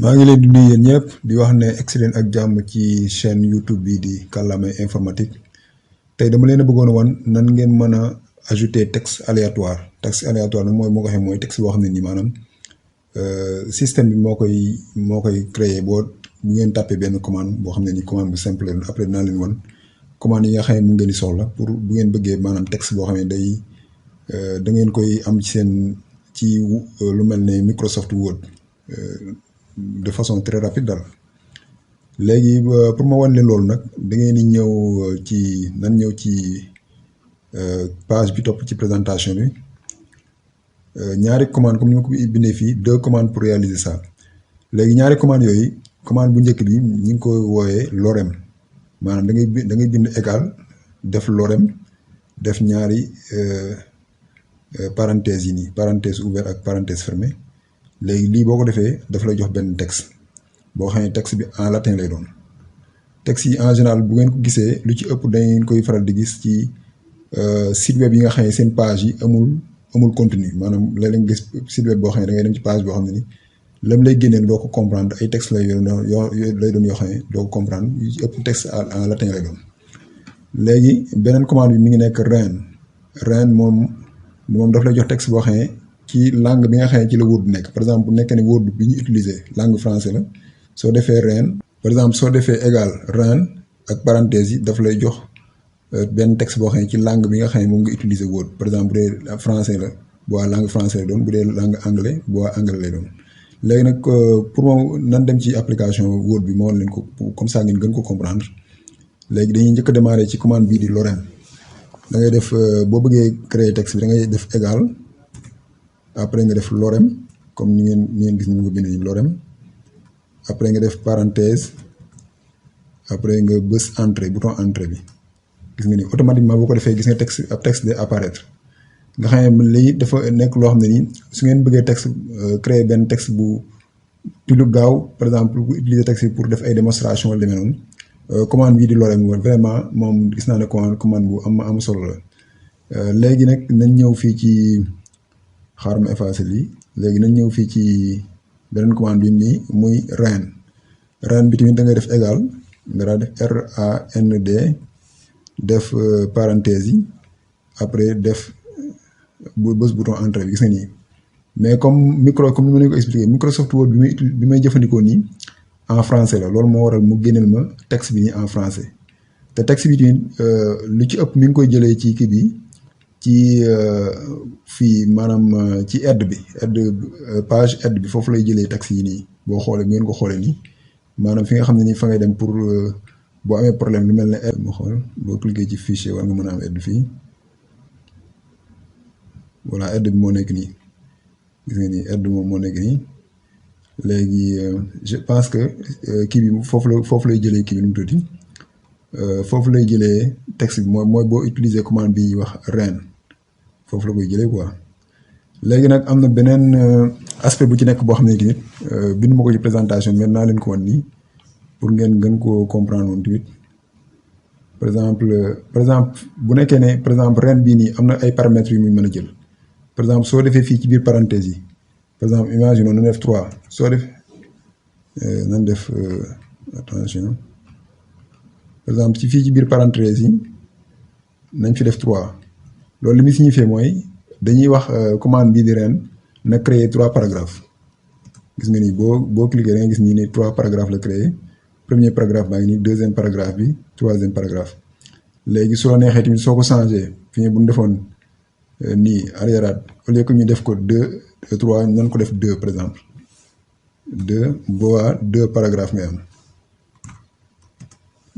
maa ngi leen di nuyu yéen ñëpp di wax ne excellent ak jàmm ci chaîne YouTube bi di Kàllaamay informatique tey dama leen a bëggoon a wan nan ngeen mën a ajouter texte aléatoire nag mooy moo ko waxee mooy texte boo xam ne nii maanaam système bi moo koy créer bu ngeen tàppee benn commande boo xam ne nii commande bu simple la après dinaa leen wan commande yi nga xam ne mu ngeen di soxla pour bu ngeen bëggee maanaam texte boo xam ne day da ngeen koy am ci seen ci lu mel ne Microsoft Word. De façon très rapide daal léegi pour ma wan leen loolu nag da ngeen di ñëw ci page bi topp ci présentation bi ñaari commande comme ni ma ko bindee fii 2 commandes pour réaliser ça léegi ñaari commande yooyu commande bu njëkk bi ñu ngi ko wooyee lorem maanaam da ngay bind égal def lorem def ñaari parenthèse yi nii parenthèse ouvert ak parenthèse fermée. léegi lii boo ko defee dafa lay jox benn texte boo xam ne texte bi en latin lay doon texte yi en général bu ngeen ko gisee lu ci ëpp da ngeen koy faral di gis ci site web yi nga xam ne seen page yi amul contenu maanaam léeg-léeg nga gis site web boo xam ne da ngay dem ci page boo xam ne ni lam lay génneel doo ko comprendre ay texte lay doon yoo xam ne doo ko comprendre yu ci ëpp texte en latin lay doon. léegi beneen commande bi mi ngi nekk ren moom daf lay jox texte boo xam ne ci langue bi nga xam ne ci la Word nekk par exemple bu nekkee ne Word bi ñu utiliser langue français la soo defee ren par exemple soo defee égal ren ak parenthèse yi daf lay jox benn texte boo xam ne ci langue bi nga xam ne moom nga utiliser Word par exemple bu dee français la bu waa langue français lay doon bu dee langue anglais bu waa anglais lay doon. léegi nag pour moom nan dem ci application Word bi moo leen ko comme ça ngeen gën ko comprendre léegi dañuy njëkk a démarrer ci commande bii di lorem da ngay def boo bëggee créer texte bi da ngay def égal. après nga def lorem comme ni ngeen gis ni nga bind lorem après nga def parenthèse après nga bës entrée bouton entrée bi gis nga ni automatiquement boo ko defee gis nga texte de apparaître nga xam ne lii dafa nekk loo xam ne nii su ngeen bëggee texte créer benn texte bu lu gaaw par exemple bu utiliser texte bi pour def ay démonstration wala demee noonu commande bii di lorem vraiment moom gis naa ne commande bu am solo la léegi nag nañ ñëw fii ci xaaral ma effacé lii léegi nañ ñëw fii ci beneen commande bi nii muy ren bi tamit da ngay def égal nga daal def RAND def parenthèse yi après def bës bouton entrée bi gis nga nii mais comme ni ma leen ko expliqué Microsoft Word bi may jëfandikoo nii en français la loolu moo waral mu génneel ma texte bi nii en français te texte bi tamit lu ci ëpp mi ngi koy jëlee ci kii bi. ci fii maanaam ci page aide bi foofu lay jëlee texte yi nii boo xoolee bu ngeen ko xoolee nii maanaam fi nga xam ne nii fa ngay dem pour boo amee problème lu mel ne aide ma xool boo cliquer ci fichier war nga mën a am aide fii voilà aide bi moo nekk nii gis nga nii aide moom moo nekk nii léegi je pense que kii bi foofu lay jëlee kii bi nu mu tuddati foofu lay jëlee texte bi mooy boo utiliser commande bi ñuy wax ren foofu la koy jëlee quoi léegi nag am na beneen aspect bu ci nekk boo xam ne tamit bind ma ko ci présentation mais naa leen ko wan nii pour ngeen gën koo comprendre woon tamit par exemple bu nekkee ne par exemple ren bii nii am na ay paramètres yu muy mën a jël par exemple soo defee fii ci biir parenthèse yi par exemple imagine na def 3 soo def nan def attention par exemple fii ci biir parenthèse yi nañ fi def 3 loolu li muy signifié mooy dañuy wax commande bii di ren na créer 3 paragraphes gis nga ni boo cliquer da nga gis nii ne 3 paragraphes la créer premier paragraphe baa ngi nii deuxième paragraphe bi troisième paragraphe léegi soo neexee tamit soo ko changé fi bu ñu defoon nii arriérade au lieu que ñu def ko 2 3 nan ko def 2 par exemple 2 boobaa 2 paragraphes ngay am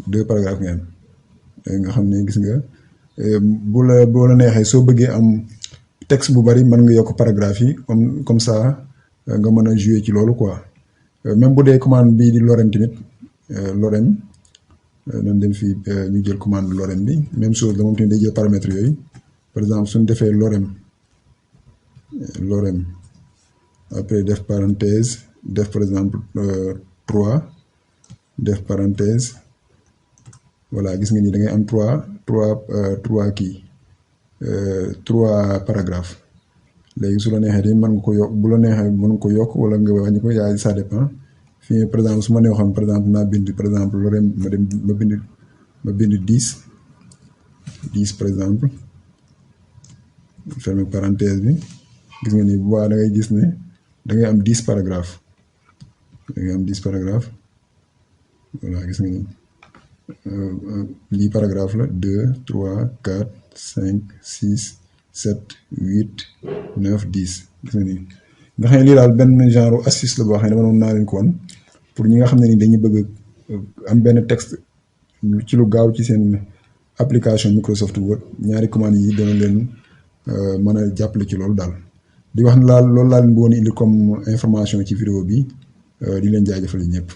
2 paragraphes ngay am nga xam ne gis nga boo la neexee soo bëggee am texte bu bari mën nga yokk paragraphe yi comme ça nga mën a jouer ci loolu quoi même bu dee commande bii di lorem tamit lorem nañ dem fii ñu jël commande lorem bi même chose la moom tamit day jël paramètres yooyu par exemple suñu defee lorem après def parenthèse def par exemple 3 def parenthèse voilà gis nga ni da ngay am 3 kii 3 paragraphes léegi su la neexee tamit mën nga ko yokk bu la neexee mën nga ko yokk wala nga wàññi ko yaay ça dépend fii par exemple su ma neexoon par exemple naa bind par exemple Lorem ma bind 10 par exemple fermer parenthèse bi gis nga ni bu baax da ngay gis ne da ngay am 10 paragraphes voilà gis nga ni lii paragraphe la 2 3 4 5 6 7 8 9 10 gis nga ni nga xam ne lii daal benn genre astuce la boo xam ne dama doon naa leen ko woon pour ñi nga xam ne ni dañuy bëgg am benn texte ci lu gaaw ci seen application Microsoft Word ñaari commandes yi dana leen mën a jàppale ci loolu daal di wax ne loolu laa leen bëggoon indi comme information ci vidéo bi di leen jaajëfal ñëpp.